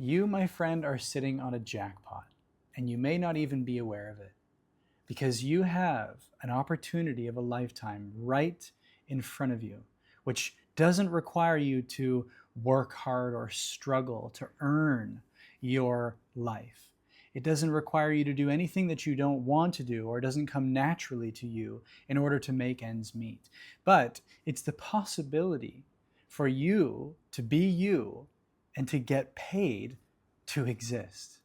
You, my friend, are sitting on a jackpot, and you may not even be aware of it because you have an opportunity of a lifetime right in front of you, which doesn't require you to work hard or struggle to earn your life. It doesn't require you to do anything that you don't want to do or doesn't come naturally to you in order to make ends meet. But it's the possibility for you to be you and to get paid to exist.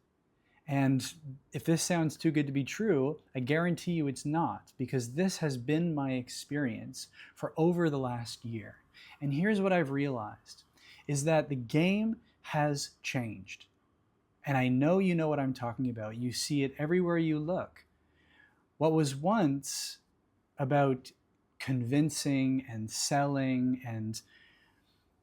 And if this sounds too good to be true, I guarantee you it's not, because this has been my experience for over the last year. And here's what I've realized, is that the game has changed. And I know you know what I'm talking about. You see it everywhere you look. What was once about convincing and selling and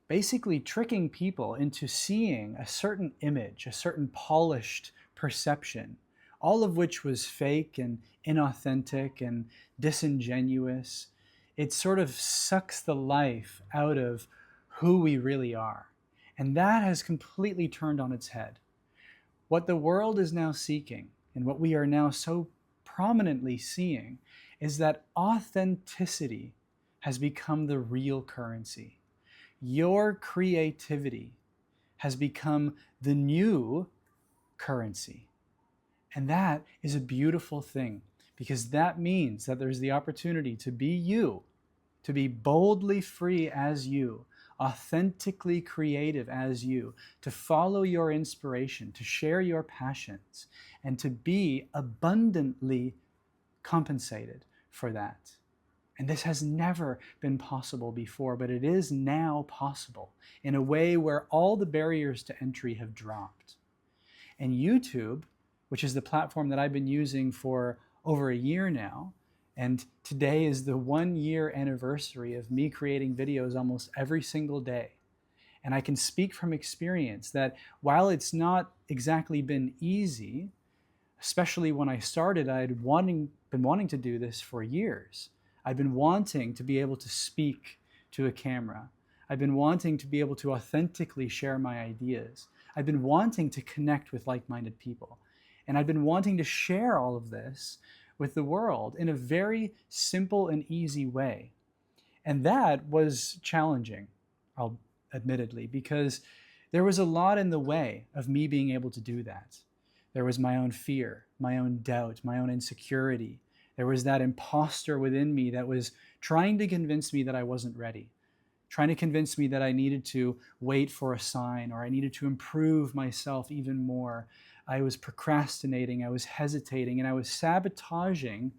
basically tricking people into seeing a certain image, a certain polished perception, all of which was fake and inauthentic and disingenuous. It sort of sucks the life out of who we really are. And that has completely turned on its head. What the world is now seeking, and what we are now so prominently seeing, is that authenticity has become the real currency. Your creativity has become the new currency. And that is a beautiful thing, because that means that there's the opportunity to be you, to be boldly free as you, authentically creative as you, to follow your inspiration, to share your passions, and to be abundantly compensated for that. And this has never been possible before, but it is now possible in a way where all the barriers to entry have dropped. And YouTube, which is the platform that I've been using for over a year now, and today is the 1-year anniversary of me creating videos almost every single day. And I can speak from experience that while it's not exactly been easy, especially when I started, I had been wanting to do this for years. I've been wanting to be able to speak to a camera. I've been wanting to be able to authentically share my ideas. I've been wanting to connect with like-minded people. And I've been wanting to share all of this with the world in a very simple and easy way. And that was challenging, admittedly, because there was a lot in the way of me being able to do that. There was my own fear, my own doubt, my own insecurity. There was that imposter within me that was trying to convince me that I wasn't ready, trying to convince me that I needed to wait for a sign or I needed to improve myself even more. I was procrastinating, I was hesitating, and I was sabotaging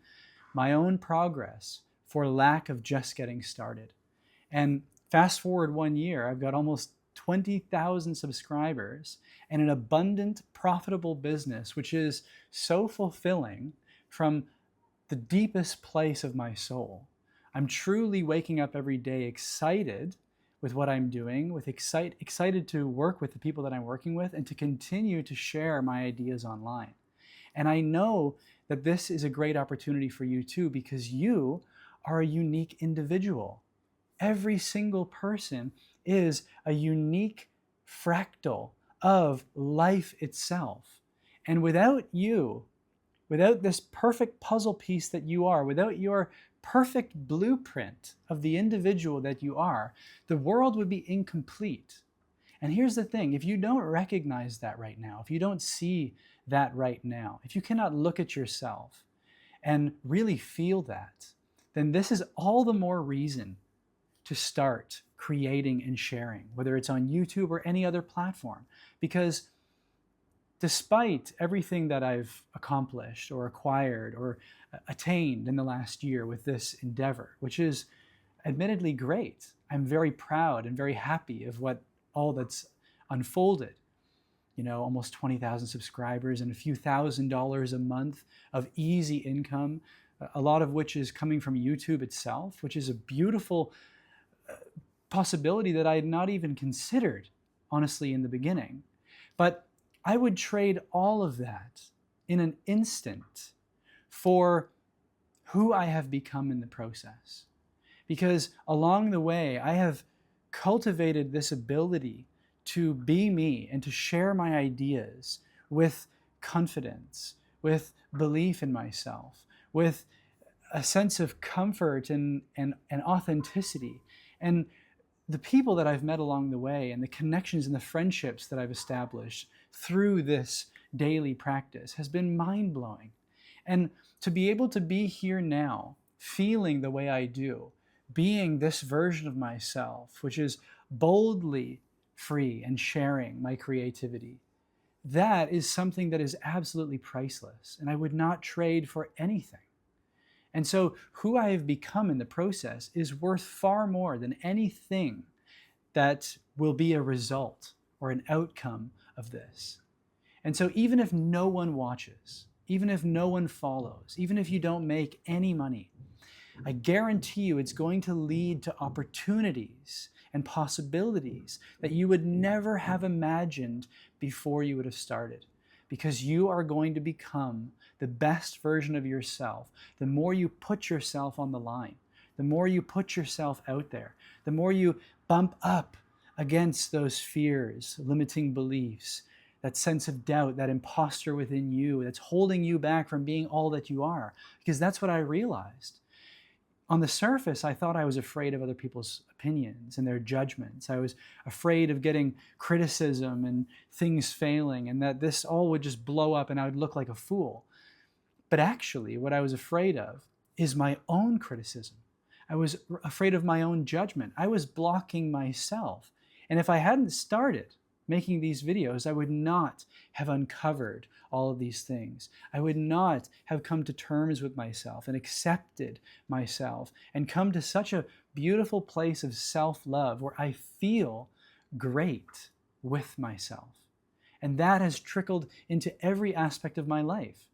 my own progress for lack of just getting started. And fast forward 1 year, I've got almost 20,000 subscribers and an abundant, profitable business, which is so fulfilling from the deepest place of my soul. I'm truly waking up every day excited with what I'm doing, excited to work with the people that I'm working with and to continue to share my ideas online. And I know that this is a great opportunity for you too, because you are a unique individual. Every single person is a unique fractal of life itself. And without you, without this perfect puzzle piece that you are, without your perfect blueprint of the individual that you are, the world would be incomplete. And here's the thing, if you don't recognize that right now, if you don't see that right now, if you cannot look at yourself and really feel that, then this is all the more reason to start creating and sharing, whether it's on YouTube or any other platform. Because despite everything that I've accomplished or acquired or attained in the last year with this endeavor, which is admittedly great, I'm very proud and very happy of what all that's unfolded. You know, almost 20,000 subscribers and a few $1,000s a month of easy income, a lot of which is coming from YouTube itself, which is a beautiful possibility that I had not even considered, honestly, in the beginning. But I would trade all of that in an instant for who I have become in the process. Because along the way, I have cultivated this ability to be me and to share my ideas with confidence, with belief in myself, with a sense of comfort and authenticity. And the people that I've met along the way and the connections and the friendships that I've established through this daily practice has been mind-blowing. And to be able to be here now, feeling the way I do, being this version of myself, which is boldly free and sharing my creativity, that is something that is absolutely priceless, and I would not trade for anything. And so who I have become in the process is worth far more than anything that will be a result or an outcome of this. And so even if no one watches, even if no one follows, even if you don't make any money, I guarantee you it's going to lead to opportunities and possibilities that you would never have imagined before you would have started. Because you are going to become the best version of yourself. The more you put yourself on the line, the more you put yourself out there, the more you bump up against those fears, limiting beliefs, that sense of doubt, that imposter within you that's holding you back from being all that you are. Because that's what I realized. On the surface, I thought I was afraid of other people's opinions and their judgments. I was afraid of getting criticism and things failing, and that this all would just blow up and I would look like a fool. But actually, what I was afraid of is my own criticism. I was afraid of my own judgment. I was blocking myself. And if I hadn't started making these videos, I would not have uncovered all of these things. I would not have come to terms with myself and accepted myself and come to such a beautiful place of self-love where I feel great with myself. And that has trickled into every aspect of my life.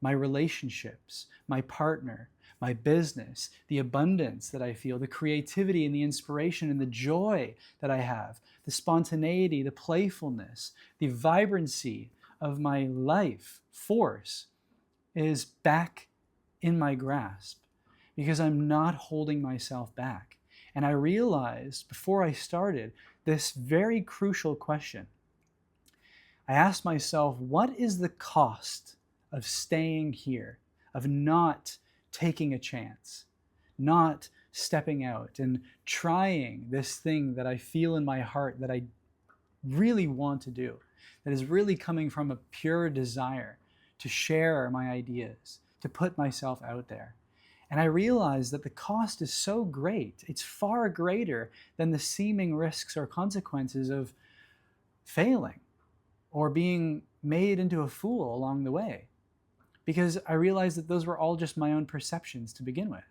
My relationships, my partner, my business, the abundance that I feel, the creativity and the inspiration and the joy that I have, the spontaneity, the playfulness, the vibrancy of my life force is back in my grasp because I'm not holding myself back. And I realized before I started this very crucial question. I asked myself, what is the cost of staying here, of not taking a chance, not stepping out and trying this thing that I feel in my heart that I really want to do, that is really coming from a pure desire to share my ideas, to put myself out there. And I realized that the cost is so great, it's far greater than the seeming risks or consequences of failing or being made into a fool along the way. Because I realized that those were all just my own perceptions to begin with.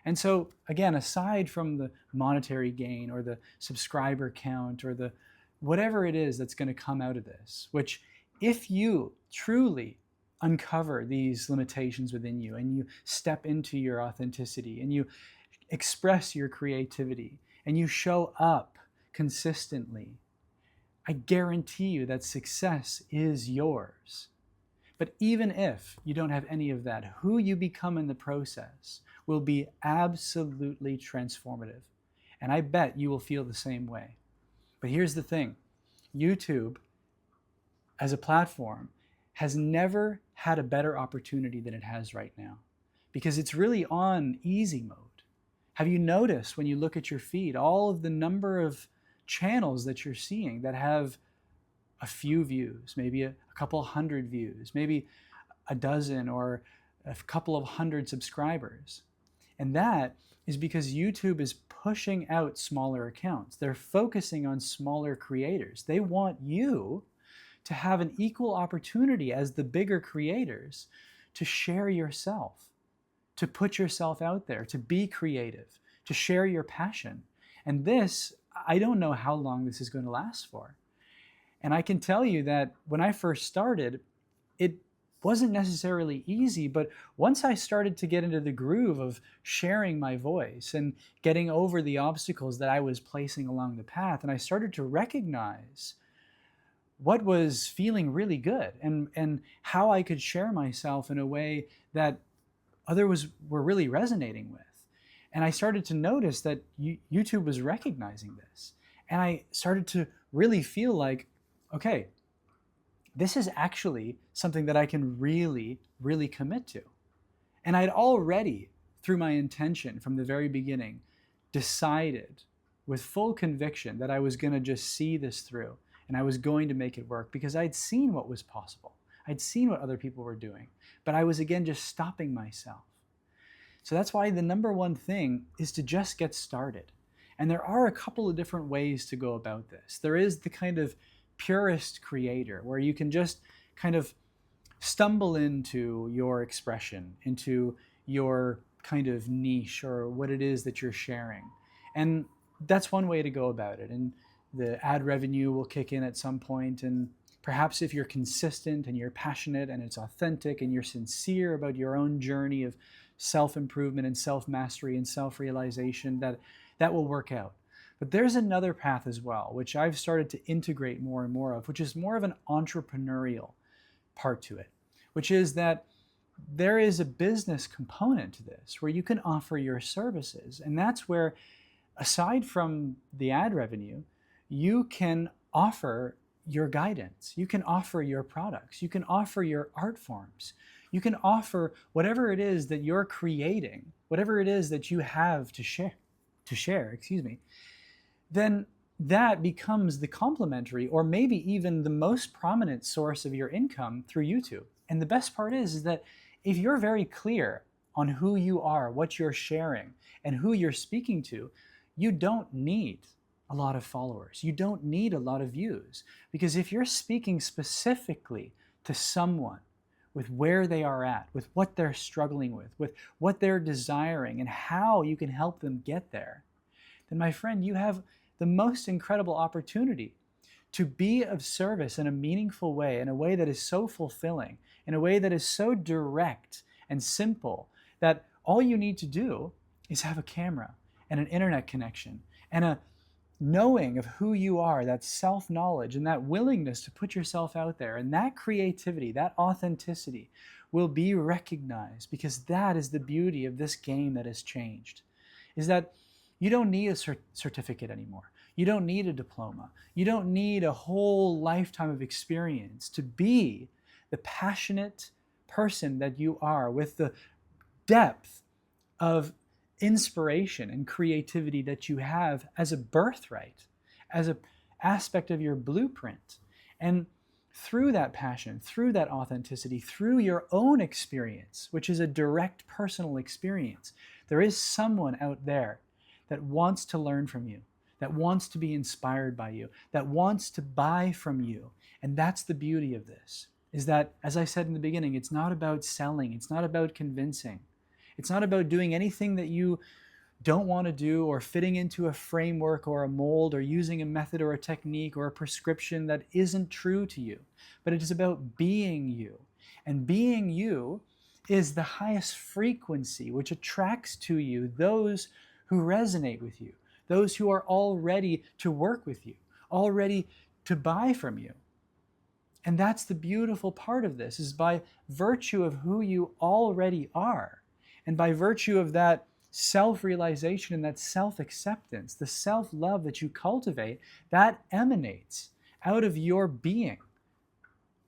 And so, again, aside from the monetary gain or the subscriber count or the whatever it is that's going to come out of this, which if you truly uncover these limitations within you and you step into your authenticity and you express your creativity and you show up consistently, I guarantee you that success is yours. But even if you don't have any of that, who you become in the process will be absolutely transformative. And I bet you will feel the same way. But here's the thing. YouTube, as a platform, has never had a better opportunity than it has right now. Because it's really on easy mode. Have you noticed when you look at your feed, all of the number of channels that you're seeing that have a few views, maybe a couple hundred views, maybe a dozen or a couple of hundred subscribers. And that is because YouTube is pushing out smaller accounts. They're focusing on smaller creators. They want you to have an equal opportunity as the bigger creators to share yourself, to put yourself out there, to be creative, to share your passion. And this, I don't know how long this is going to last for. And I can tell you that when I first started, it wasn't necessarily easy, but once I started to get into the groove of sharing my voice and getting over the obstacles that I was placing along the path, and I started to recognize what was feeling really good and how I could share myself in a way that others were really resonating with. And I started to notice that YouTube was recognizing this. And I started to really feel like, okay, this is actually something that I can really, really commit to. And I'd already, through my intention from the very beginning, decided with full conviction that I was going to just see this through and I was going to make it work because I'd seen what was possible. I'd seen what other people were doing, but I was again just stopping myself. So that's why the number one thing is to just get started. And there are a couple of different ways to go about this. There is the kind of purist creator where you can just kind of stumble into your expression, into your kind of niche or what it is that you're sharing. And that's one way to go about it. And the ad revenue will kick in at some point. And perhaps if you're consistent and you're passionate and it's authentic and you're sincere about your own journey of self-improvement and self-mastery and self-realization, that will work out. But there's another path as well, which I've started to integrate more and more of, which is more of an entrepreneurial part to it, which is that there is a business component to this where you can offer your services. And that's where, aside from the ad revenue, you can offer your guidance, you can offer your products, you can offer your art forms, you can offer whatever it is that you're creating, whatever it is that you have to share, then that becomes the complementary or maybe even the most prominent source of your income through YouTube. And the best part is that if you're very clear on who you are, what you're sharing, and who you're speaking to, you don't need a lot of followers. You don't need a lot of views. Because if you're speaking specifically to someone with where they are at, with what they're struggling with what they're desiring, and how you can help them get there, then my friend, you have the most incredible opportunity to be of service in a meaningful way, in a way that is so fulfilling, in a way that is so direct and simple that all you need to do is have a camera and an internet connection and a knowing of who you are, that self-knowledge and that willingness to put yourself out there, and that creativity, that authenticity will be recognized, because that is the beauty of this game that has changed, is that you don't need a certificate anymore. You don't need a diploma. You don't need a whole lifetime of experience to be the passionate person that you are, with the depth of inspiration and creativity that you have as a birthright, as an aspect of your blueprint. And through that passion, through that authenticity, through your own experience, which is a direct personal experience, there is someone out there that wants to learn from you, that wants to be inspired by you, that wants to buy from you. And that's the beauty of this, is that, as I said in the beginning, it's not about selling, it's not about convincing. It's not about doing anything that you don't want to do, or fitting into a framework or a mold, or using a method or a technique or a prescription that isn't true to you. But it is about being you. And being you is the highest frequency, which attracts to you those who resonate with you, those who are all ready to work with you, all ready to buy from you. And that's the beautiful part of this, is by virtue of who you already are, and by virtue of that self-realization and that self-acceptance, the self-love that you cultivate, that emanates out of your being.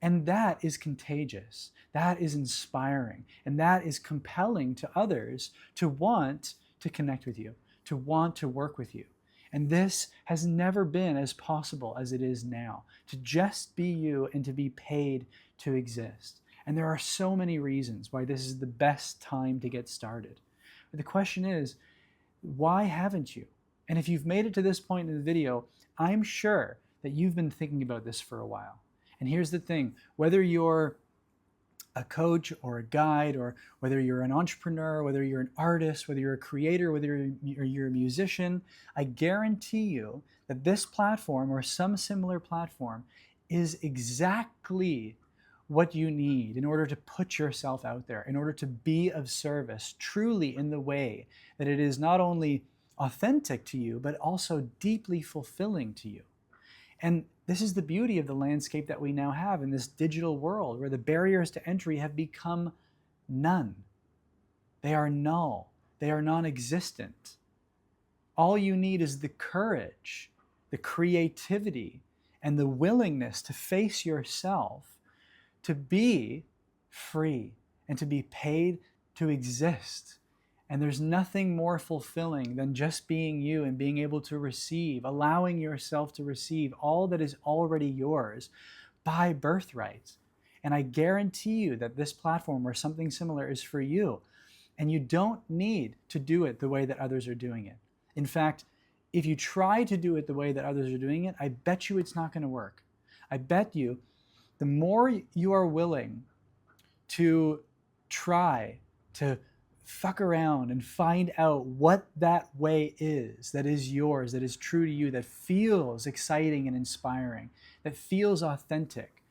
And that is contagious, that is inspiring, and that is compelling to others to want to connect with you, to want to work with you. And this has never been as possible as it is now, to just be you and to be paid to exist. And there are so many reasons why this is the best time to get started. But the question is, why haven't you? And if you've made it to this point in the video, I'm sure that you've been thinking about this for a while. And here's the thing, whether you're a coach or a guide, or whether you're an entrepreneur, whether you're an artist, whether you're a creator, whether you're a musician, I guarantee you that this platform or some similar platform is exactly what you need in order to put yourself out there, in order to be of service truly in the way that it is not only authentic to you, but also deeply fulfilling to you. And this is the beauty of the landscape that we now have in this digital world, where the barriers to entry have become none. They are null. They are non-existent. All you need is the courage the creativity and the willingness to face yourself, to be free and to be paid to exist. And there's nothing more fulfilling than just being you and being able to receive, allowing yourself to receive all that is already yours by birthright. And I guarantee you that this platform or something similar is for you. And you don't need to do it the way that others are doing it. In fact, if you try to do it the way that others are doing it, I bet you it's not going to work. I bet you the more you are willing to try to fuck around and find out what that way is that is yours, that is true to you, that feels exciting and inspiring, that feels authentic,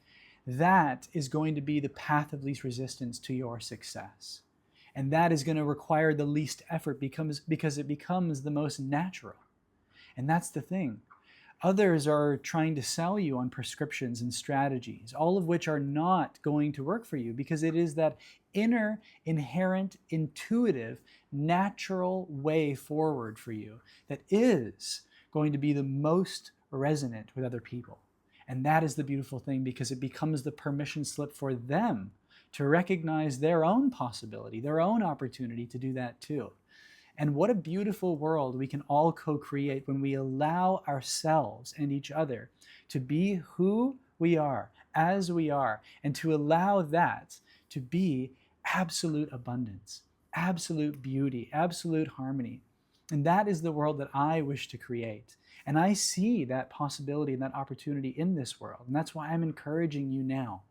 that is going to be the path of least resistance to your success. And that is going to require the least effort because it becomes the most natural. And that's the thing. Others are trying to sell you on prescriptions and strategies, all of which are not going to work for you because it is that inner, inherent, intuitive, natural way forward for you that is going to be the most resonant with other people. And that is the beautiful thing because it becomes the permission slip for them to recognize their own possibility, their own opportunity to do that too. And what a beautiful world we can all co-create when we allow ourselves and each other to be who we are, as we are, and to allow that to be absolute abundance, absolute beauty, absolute harmony. And that is the world that I wish to create. And I see that possibility and that opportunity in this world. And that's why I'm encouraging you now.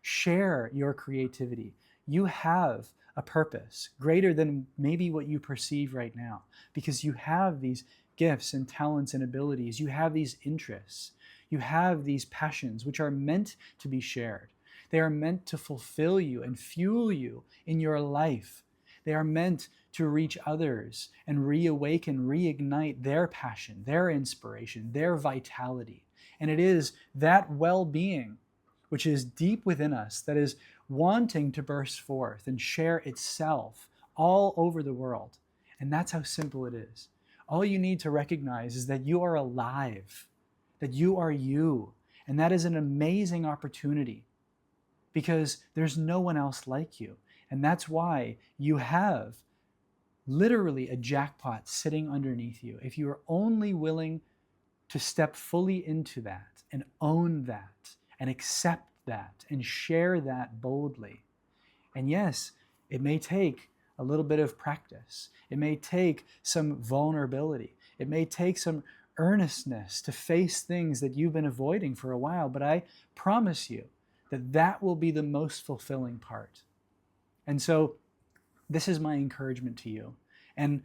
Share your creativity. You have a purpose greater than maybe what you perceive right now, because you have these gifts and talents and abilities. You have these interests. You have these passions which are meant to be shared. They are meant to fulfill you and fuel you in your life. They are meant to reach others and reawaken, reignite their passion, their inspiration, their vitality. And it is that well-being which is deep within us that is wanting to burst forth and share itself all over the world. And that's how simple it is. All you need to recognize is that you are alive, that you are you. And that is an amazing opportunity because there's no one else like you. And that's why you have literally a jackpot sitting underneath you. If you are only willing to step fully into that and own that and accept that and share that boldly. And yes, it may take a little bit of practice. It may take some vulnerability. It may take some earnestness to face things that you've been avoiding for a while, but I promise you that that will be the most fulfilling part. And so this is my encouragement to you. And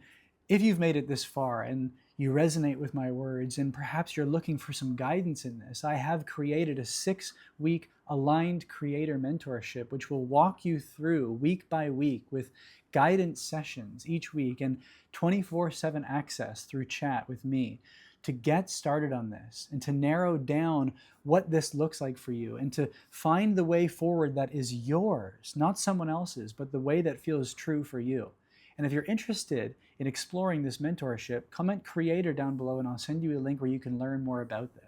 if you've made it this far and you resonate with my words and perhaps you're looking for some guidance in this, I have created a 6-week aligned creator mentorship, which will walk you through week by week with guidance sessions each week and 24/7 access through chat with me to get started on this and to narrow down what this looks like for you and to find the way forward that is yours, not someone else's, but the way that feels true for you. And if you're interested in exploring this mentorship, comment creator down below and I'll send you a link where you can learn more about this.